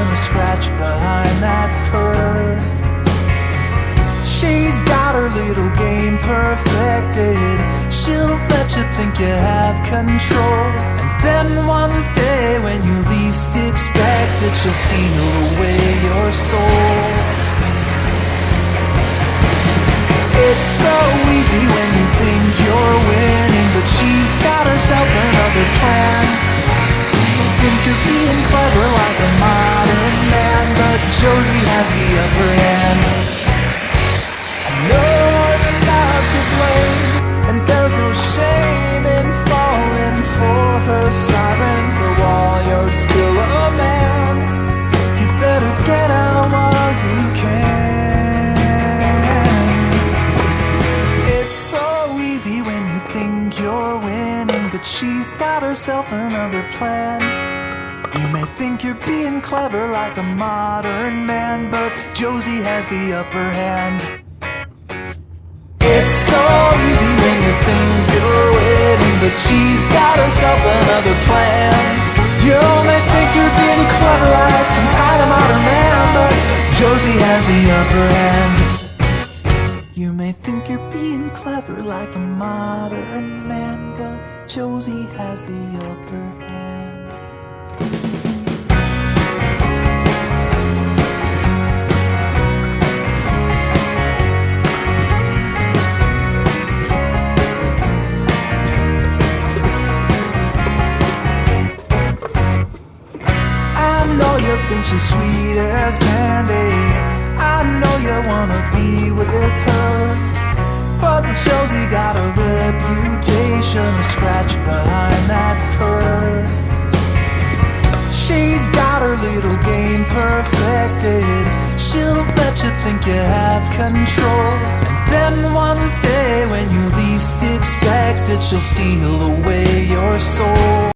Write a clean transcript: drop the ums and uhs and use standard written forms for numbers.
a scratch behind that purr. She's got her little game perfected. She'll let you think you have control, and then one day when you least expect it, she'll steal away your soul. It's so easy when you think you're winning, but she's got herself another plan. You think you're being clever like a modern man, but Josie has the upper hand. No one's allowed to blame, and there's no shame in falling for her siren. But while you're still a man, you better get out while you can. It's so easy when you think you're winning, but she's got herself another plan. You may think you're being clever like a modern man, but Josie has the upper hand. It's so easy when you think you're winning, but she's got herself another plan. You may think you're being clever like some kind of modern man, but Josie has the upper hand. You may think you're being clever like a modern man, but Josie has the upper hand. You think she's sweet as candy. I know you wanna be with her, but Josie got a reputation, a scratch behind that purr. She's got her little game perfected. She'll let you think you have control, and then one day when you least expect it, she'll steal away your soul.